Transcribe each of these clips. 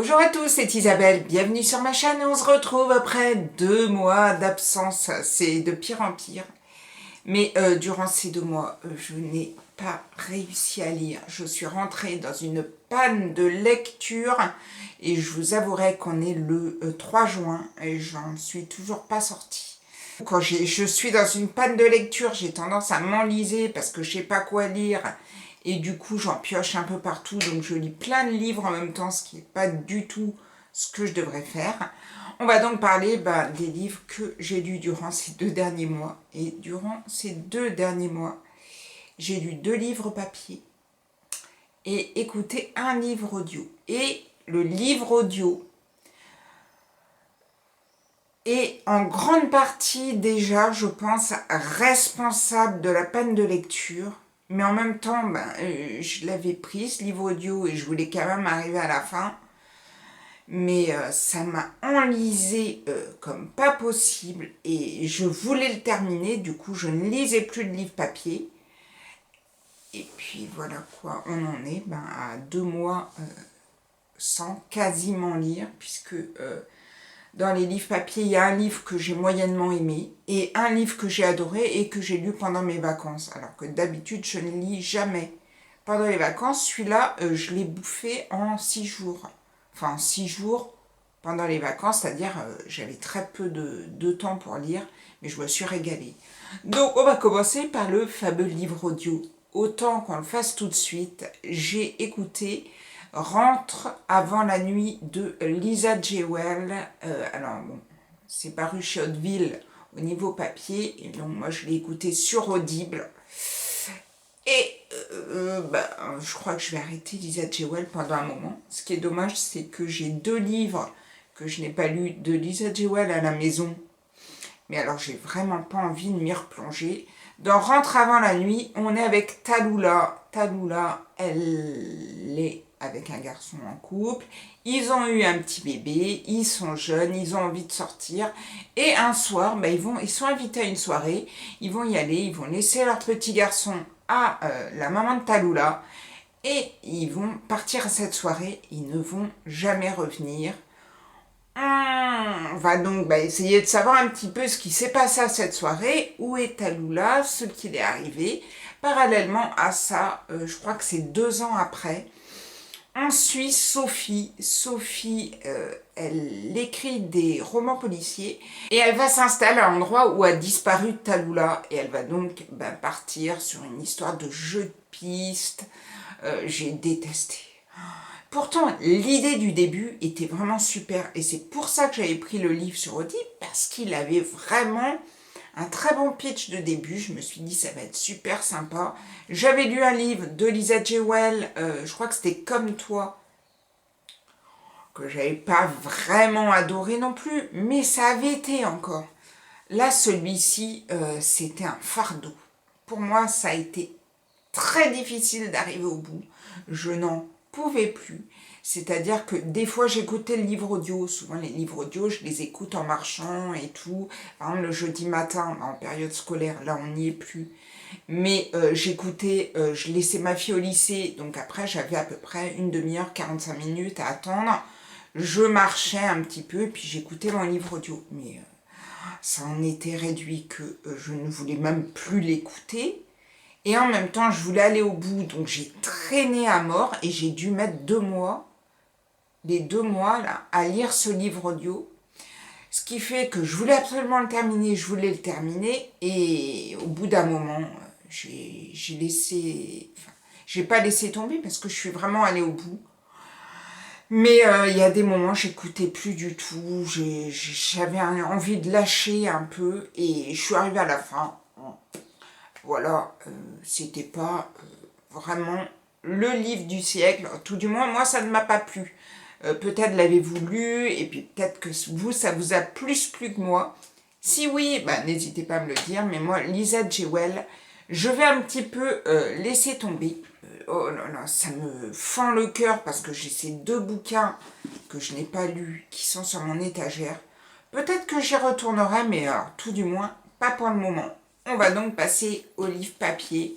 Bonjour à tous, c'est Isabelle, bienvenue sur ma chaîne et on se retrouve après 2 mois d'absence, c'est de pire en pire. Mais durant ces 2 mois, je n'ai pas réussi à lire. Je suis rentrée dans une panne de lecture et je vous avouerai qu'on est le 3 juin et j'en suis toujours pas sortie. Quand je suis dans une panne de lecture, j'ai tendance à m'enliser parce que je sais pas quoi lire. Et du coup, j'en pioche un peu partout, donc je lis plein de livres en même temps, ce qui n'est pas du tout ce que je devrais faire. On va donc parler des livres que j'ai lus durant ces 2 derniers mois. Et durant ces 2 derniers mois, j'ai lu 2 livres papier et écouté un livre audio. Et le livre audio est en grande partie déjà, je pense, responsable de la panne de lecture. Mais en même temps, je l'avais pris, ce livre audio, et je voulais quand même arriver à la fin. Mais ça m'a enlisé comme pas possible. Et je voulais le terminer, du coup, je ne lisais plus de livre papier. Et puis voilà quoi, on en est à 2 mois sans quasiment lire, puisque dans les livres papier, il y a un livre que j'ai moyennement aimé et un livre que j'ai adoré et que j'ai lu pendant mes vacances. Alors que d'habitude, je ne lis jamais pendant les vacances. Celui-là, je l'ai bouffé en 6 jours. Enfin, 6 jours pendant les vacances, c'est-à-dire j'avais très peu de temps pour lire, mais je me suis régalée. Donc, on va commencer par le fameux livre audio. Autant qu'on le fasse tout de suite, j'ai écouté Rentre avant la nuit de Lisa Jewell. Alors bon, c'est paru chez Hauteville au niveau papier, et donc moi je l'ai écouté sur Audible. Et je crois que je vais arrêter Lisa Jewell pendant un moment. Ce qui est dommage, c'est que j'ai 2 livres que je n'ai pas lus de Lisa Jewell à la maison. Mais alors j'ai vraiment pas envie de m'y replonger. Dans Rentre avant la nuit, on est avec Tallulah. Tallulah, elle est avec un garçon en couple. Ils ont eu un petit bébé, ils sont jeunes, ils ont envie de sortir. Et un soir, ils sont invités à une soirée. Ils vont y aller, ils vont laisser leur petit garçon à la maman de Tallulah. Et ils vont partir à cette soirée, ils ne vont jamais revenir. On va donc essayer de savoir un petit peu ce qui s'est passé à cette soirée, où est Tallulah, ce qu'il est arrivé. Parallèlement à ça, je crois que c'est 2 ans après, on suit Sophie. Sophie, elle écrit des romans policiers et elle va s'installer à l'endroit où a disparu Tallulah. Et elle va donc partir sur une histoire de jeu de piste. J'ai détesté. Pourtant, l'idée du début était vraiment super et c'est pour ça que j'avais pris le livre sur Audible, parce qu'il avait vraiment un très bon pitch de début. Je me suis dit ça va être super sympa. J'avais lu un livre de Lisa Jewell, je crois que c'était Comme toi, que j'avais pas vraiment adoré non plus, mais ça avait été encore. Là, celui-ci, c'était un fardeau. Pour moi, ça a été très difficile d'arriver au bout. Je n'en pouvais plus. C'est-à-dire que des fois j'écoutais le livre audio. Souvent les livres audio, je les écoute en marchant et tout. Par exemple le jeudi matin, en période scolaire, là on n'y est plus. Mais j'écoutais, je laissais ma fille au lycée. Donc après j'avais à peu près une demi-heure, 45 minutes à attendre. Je marchais un petit peu et puis j'écoutais mon livre audio. Mais ça en était réduit que je ne voulais même plus l'écouter. Et en même temps, je voulais aller au bout, donc j'ai traîné à mort et j'ai dû mettre 2 mois, les 2 mois là, à lire ce livre audio. Ce qui fait que je voulais absolument le terminer, je voulais le terminer, et au bout d'un moment, j'ai laissé, enfin, j'ai pas laissé tomber parce que je suis vraiment allée au bout. Mais il y a des moments, j'écoutais plus du tout, j'avais envie de lâcher un peu, et je suis arrivée à la fin. Voilà, c'était pas vraiment le livre du siècle. Tout du moins, moi, ça ne m'a pas plu. Peut-être l'avez-vous lu, et puis peut-être que vous, ça vous a plus plu que moi. Si oui, n'hésitez pas à me le dire. Mais moi, Lisa Jewell, je vais un petit peu laisser tomber. Oh là là, ça me fend le cœur parce que j'ai ces 2 bouquins que je n'ai pas lus, qui sont sur mon étagère. Peut-être que j'y retournerai, mais tout du moins, pas pour le moment. On va donc passer au livre papier.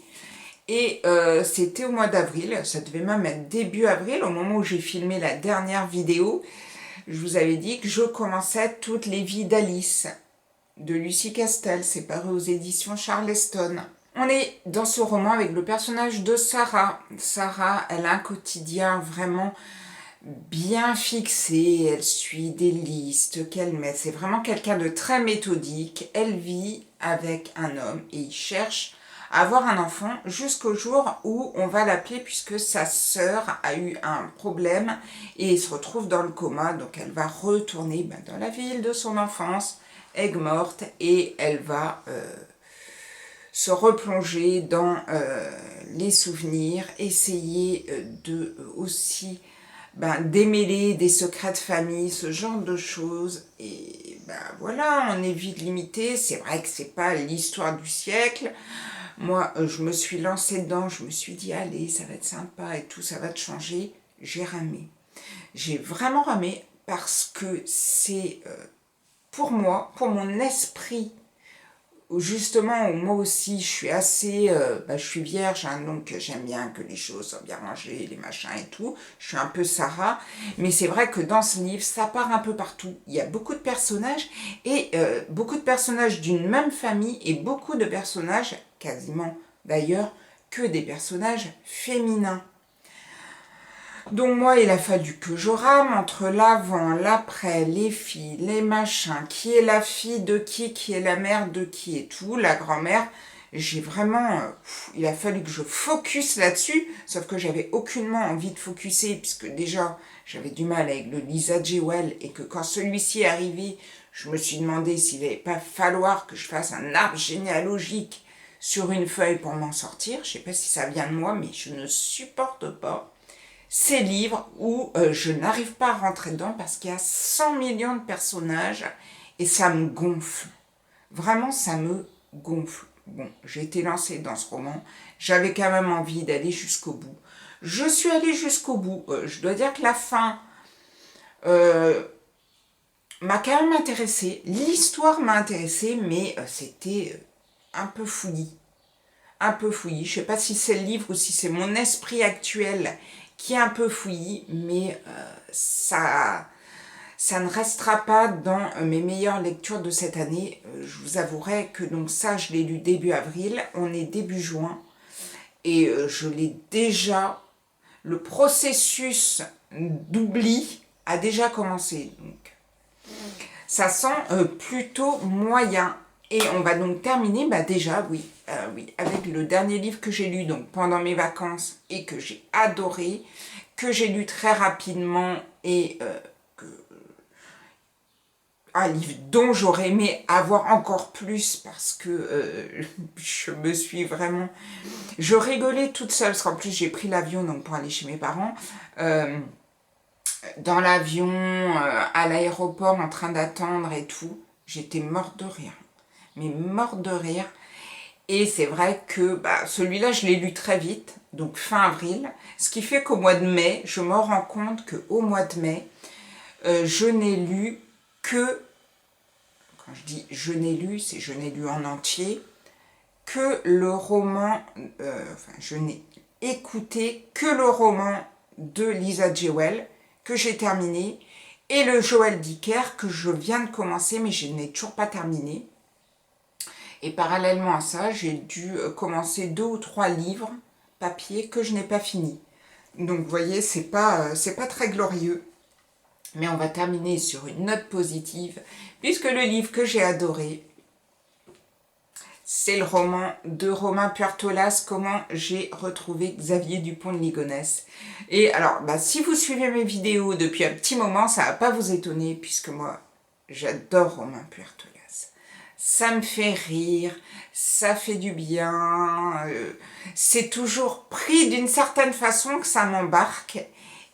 Et c'était au mois d'avril, ça devait même être début avril, au moment où j'ai filmé la dernière vidéo. Je vous avais dit que je commençais Toutes les vies d'Alice, de Lucie Castel, c'est paru aux éditions Charleston. On est dans ce roman avec le personnage de Sarah. Sarah, elle a un quotidien vraiment bien fixé, elle suit des listes qu'elle met. C'est vraiment quelqu'un de très méthodique. Elle vit avec un homme et il cherche à avoir un enfant jusqu'au jour où on va l'appeler puisque sa sœur a eu un problème et se retrouve dans le coma. Donc elle va retourner dans la ville de son enfance, Aigues-Mortes, et elle va se replonger dans les souvenirs, essayer de aussi démêler des secrets de famille, ce genre de choses. Et voilà, on est vite limité. C'est vrai que c'est pas l'histoire du siècle. Moi, je me suis lancée dedans, je me suis dit, allez, ça va être sympa et tout, ça va te changer. J'ai ramé. J'ai vraiment ramé parce que c'est, pour moi, pour mon esprit, justement, moi aussi, je suis assez, je suis vierge, hein, donc j'aime bien que les choses soient bien rangées, les machins et tout. Je suis un peu Sarah, mais c'est vrai que dans ce livre, ça part un peu partout. Il y a beaucoup de personnages, et beaucoup de personnages d'une même famille, et beaucoup de personnages, quasiment d'ailleurs, que des personnages féminins. Donc moi, il a fallu que je rame entre l'avant, l'après, les filles, les machins, qui est la fille de qui est la mère de qui et tout, la grand-mère. J'ai vraiment... il a fallu que je focus là-dessus, sauf que j'avais aucunement envie de focuser, puisque déjà, j'avais du mal avec le Lisa Jewell, et que quand celui-ci est arrivé, je me suis demandé s'il n'allait pas falloir que je fasse un arbre généalogique sur une feuille pour m'en sortir. Je ne sais pas si ça vient de moi, mais je ne supporte pas ces livres où je n'arrive pas à rentrer dedans parce qu'il y a 100 millions de personnages et ça me gonfle. Vraiment, ça me gonfle. Bon, j'ai été lancée dans ce roman. J'avais quand même envie d'aller jusqu'au bout. Je suis allée jusqu'au bout. Je dois dire que la fin m'a quand même intéressée. L'histoire m'a intéressée, mais c'était un peu fouillis. Un peu fouillis. Je ne sais pas si c'est le livre ou si c'est mon esprit actuel qui est un peu fouillis, mais ça ne restera pas dans mes meilleures lectures de cette année. Je vous avouerai que donc ça, je l'ai lu début avril, on est début juin, et je l'ai déjà, le processus d'oubli a déjà commencé. Donc, ça sent plutôt moyen. Et on va donc terminer, déjà, oui, avec le dernier livre que j'ai lu donc pendant mes vacances et que j'ai adoré, que j'ai lu très rapidement et un livre dont j'aurais aimé avoir encore plus parce que je me suis vraiment... Je rigolais toute seule, parce qu'en plus j'ai pris l'avion donc pour aller chez mes parents. Dans l'avion, à l'aéroport, en train d'attendre et tout, j'étais morte de rire. Mais morte de rire. Et c'est vrai que celui-là, je l'ai lu très vite, donc fin avril. Ce qui fait qu'au mois de mai, je me rends compte qu'au mois de mai, je n'ai lu que, quand je dis je n'ai lu, c'est je n'ai lu en entier, que le roman, je n'ai écouté que le roman de Lisa Jewell, que j'ai terminé, et le Joël Dicker, que je viens de commencer, mais je n'ai toujours pas terminé. Et parallèlement à ça, j'ai dû commencer 2 ou 3 livres papier que je n'ai pas fini. Donc vous voyez, c'est pas très glorieux. Mais on va terminer sur une note positive, puisque le livre que j'ai adoré, c'est le roman de Romain Puertolas, Comment j'ai retrouvé Xavier Dupont de Ligonnès. Et alors, si vous suivez mes vidéos depuis un petit moment, ça ne va pas vous étonner, puisque moi, j'adore Romain Puertolas. Ça me fait rire, ça fait du bien, c'est toujours pris d'une certaine façon que ça m'embarque.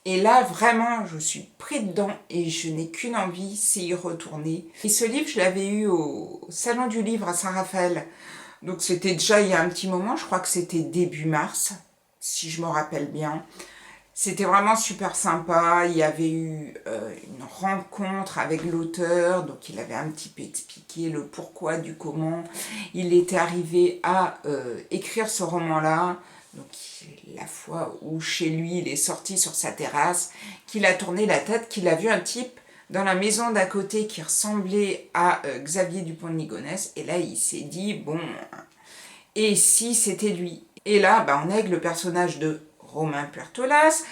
Et là, vraiment, je suis pris dedans et je n'ai qu'une envie, c'est y retourner. Et ce livre, je l'avais eu au Salon du Livre à Saint-Raphaël. Donc c'était déjà il y a un petit moment, je crois que c'était début mars, si je me rappelle bien. C'était vraiment super sympa, il y avait eu une rencontre avec l'auteur, donc il avait un petit peu expliqué le pourquoi du comment il était arrivé à écrire ce roman-là. Donc la fois où chez lui, il est sorti sur sa terrasse, qu'il a tourné la tête, qu'il a vu un type dans la maison d'à côté qui ressemblait à Xavier Dupont de Ligonnès. Et là, il s'est dit, bon, et si c'était lui? Et là, on est avec le personnage de Romain Puertolas.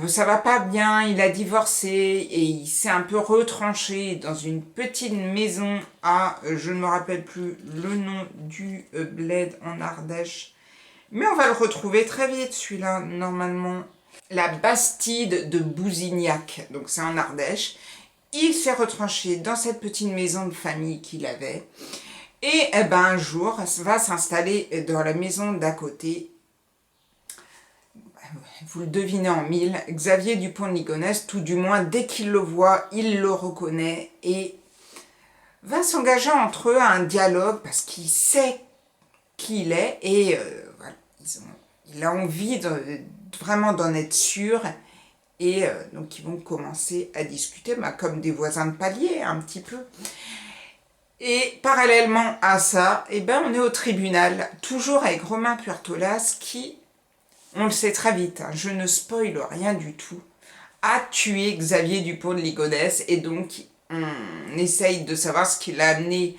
Ça va pas bien, il a divorcé et il s'est un peu retranché dans une petite maison à, je ne me rappelle plus le nom du bled en Ardèche, mais on va le retrouver très vite celui-là, normalement. La Bastide de Bousignac, donc c'est en Ardèche. Il s'est retranché dans cette petite maison de famille qu'il avait. Et un jour, va s'installer dans la maison d'à côté. Vous le devinez en mille, Xavier Dupont de Ligonnès, tout du moins, dès qu'il le voit, il le reconnaît et va s'engager entre eux à un dialogue parce qu'il sait qui il est et voilà, il a envie vraiment d'en être sûr et donc ils vont commencer à discuter comme des voisins de palier un petit peu. Et parallèlement à ça, on est au tribunal, toujours avec Romain Puertolas qui, on le sait très vite, hein, je ne spoile rien du tout, a tué Xavier Dupont de Ligonnès et donc on essaye de savoir ce qui l'a amené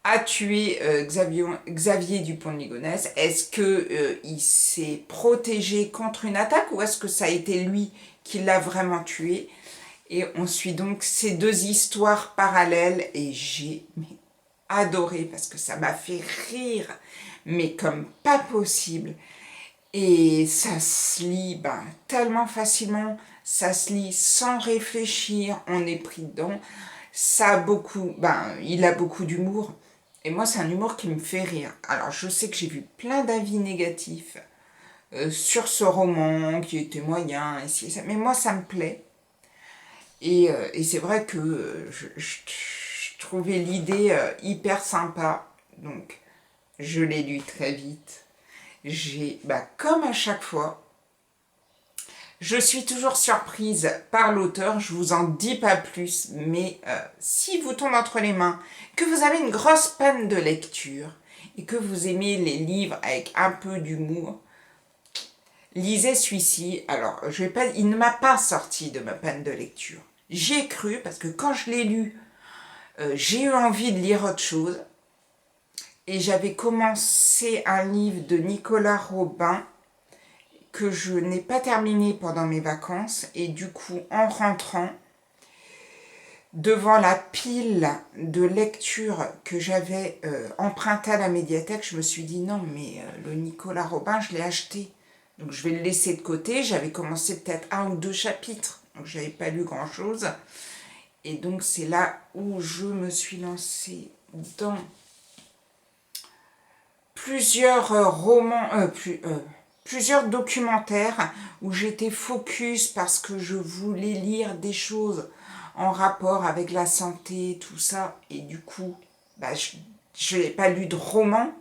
à tuer Xavier Dupont de Ligonnès. Est-ce qu'il s'est protégé contre une attaque ou est-ce que ça a été lui qui l'a vraiment tué? Et on suit donc ces deux histoires parallèles et j'ai adoré parce que ça m'a fait rire, mais comme pas possible. Et ça se lit tellement facilement, ça se lit sans réfléchir, on est pris dedans. Ça a beaucoup, il a beaucoup d'humour. Et moi, c'est un humour qui me fait rire. Alors, je sais que j'ai vu plein d'avis négatifs sur ce roman, qui était moyen, et ça, mais moi, ça me plaît. Et c'est vrai que je trouvais l'idée hyper sympa. Donc, je l'ai lu très vite. J'ai, comme à chaque fois, je suis toujours surprise par l'auteur, je vous en dis pas plus, mais si vous tombez entre les mains, que vous avez une grosse panne de lecture et que vous aimez les livres avec un peu d'humour, lisez celui-ci. Alors, il ne m'a pas sorti de ma panne de lecture. J'y ai cru parce que quand je l'ai lu, j'ai eu envie de lire autre chose. Et j'avais commencé un livre de Nicolas Robin que je n'ai pas terminé pendant mes vacances. Et du coup, en rentrant, devant la pile de lectures que j'avais empruntée à la médiathèque, je me suis dit non, mais le Nicolas Robin, je l'ai acheté. Donc je vais le laisser de côté. J'avais commencé peut-être 1 ou 2 chapitres. Donc je n'avais pas lu grand-chose. Et donc c'est là où je me suis lancée dans plusieurs romans, plusieurs documentaires où j'étais focus parce que je voulais lire des choses en rapport avec la santé, tout ça. Et du coup, je n'ai pas lu de roman.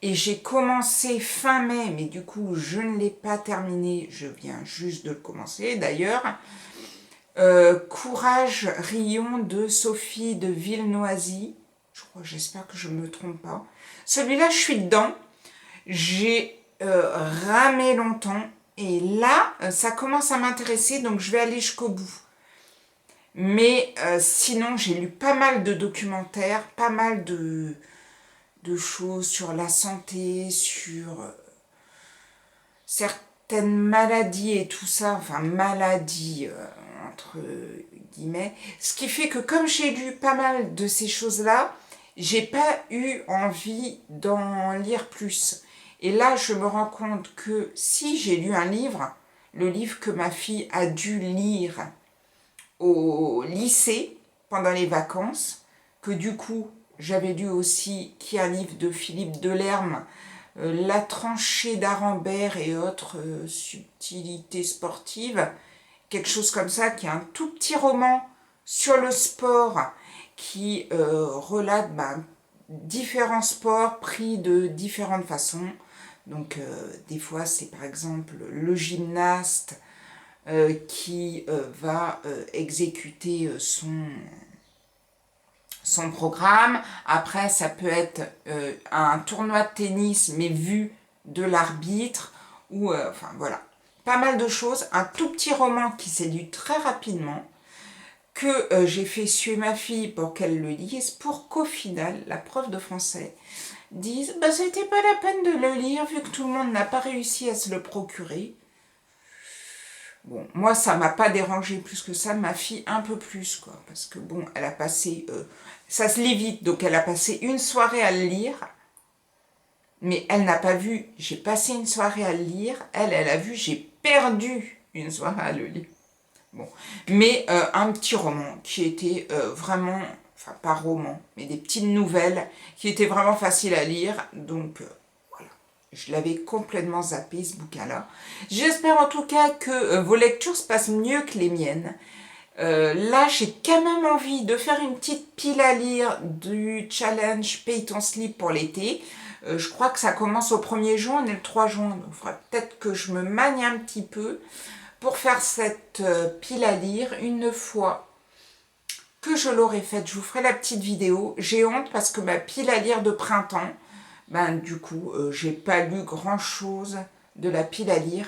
Et j'ai commencé fin mai, mais du coup, je ne l'ai pas terminé. Je viens juste de le commencer, d'ailleurs. Courage Rion de Sophie de Villenoisy. J'espère que je ne me trompe pas. Celui-là, je suis dedans. J'ai ramé longtemps. Et là, ça commence à m'intéresser, donc je vais aller jusqu'au bout. Mais sinon, j'ai lu pas mal de documentaires, pas mal de choses sur la santé, sur certaines maladies et tout ça. Enfin, maladies, entre guillemets. Ce qui fait que comme j'ai lu pas mal de ces choses-là, j'ai pas eu envie d'en lire plus. Et là, je me rends compte que si j'ai lu un livre, le livre que ma fille a dû lire au lycée pendant les vacances, que du coup, j'avais lu aussi, qui est un livre de Philippe Delerme, La tranchée d'Arambert et autres subtilités sportives, quelque chose comme ça, qui est un tout petit roman sur le sport qui relate différents sports pris de différentes façons. Donc des fois c'est par exemple le gymnaste qui va exécuter son programme. Après ça peut être un tournoi de tennis mais vu de l'arbitre, ou enfin voilà, pas mal de choses. Un tout petit roman qui s'est lu très rapidement, que j'ai fait suer ma fille pour qu'elle le lise, pour qu'au final, la prof de français dise bah, « c'était pas la peine de le lire vu que tout le monde n'a pas réussi à se le procurer ». Bon, moi, ça m'a pas dérangé plus que ça, ma fille un peu plus, quoi, parce que bon, elle a passé, ça se lit vite, donc elle a passé une soirée à le lire, mais elle n'a pas vu, j'ai passé une soirée à le lire, elle a vu, j'ai perdu une soirée à le lire. Bon, mais un petit roman qui était vraiment, enfin pas roman, mais des petites nouvelles qui étaient vraiment faciles à lire, donc voilà. Je l'avais complètement zappé ce bouquin-là. J'espère en tout cas que vos lectures se passent mieux que les miennes. Là, j'ai quand même envie de faire une petite pile à lire du challenge Paye ton slip pour l'été. Je crois que ça commence au 1er juin, on est le 3 juin, donc il faudra peut-être que je me magne un petit peu pour faire cette pile à lire. Une fois que je l'aurai faite, je vous ferai la petite vidéo. J'ai honte parce que ma pile à lire de printemps, ben du coup, j'ai pas lu grand chose de la pile à lire.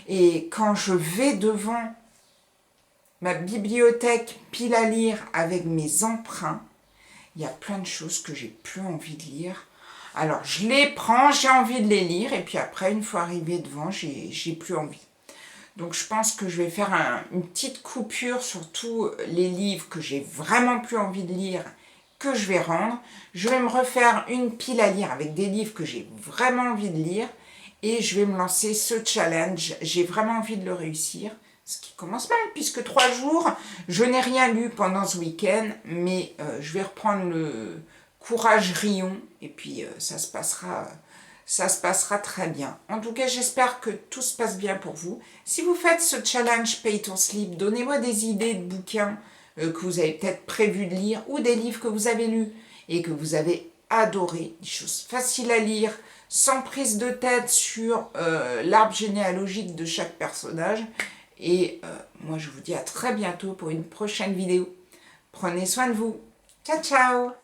Et quand je vais devant ma bibliothèque pile à lire avec mes emprunts, il y a plein de choses que j'ai plus envie de lire. Alors je les prends, j'ai envie de les lire, et puis après, une fois arrivé devant, j'ai plus envie. Donc je pense que je vais faire une petite coupure sur tous les livres que j'ai vraiment plus envie de lire, que je vais rendre. Je vais me refaire une pile à lire avec des livres que j'ai vraiment envie de lire, et je vais me lancer ce challenge. J'ai vraiment envie de le réussir, ce qui commence mal, puisque 3 jours, je n'ai rien lu pendant ce week-end, mais je vais reprendre le courage Rion, et puis ça se passera très bien. En tout cas, j'espère que tout se passe bien pour vous. Si vous faites ce challenge Paye ton slip, donnez-moi des idées de bouquins que vous avez peut-être prévu de lire, ou des livres que vous avez lus et que vous avez adoré, des choses faciles à lire, sans prise de tête sur l'arbre généalogique de chaque personnage. Et moi, je vous dis à très bientôt pour une prochaine vidéo. Prenez soin de vous. Ciao, ciao!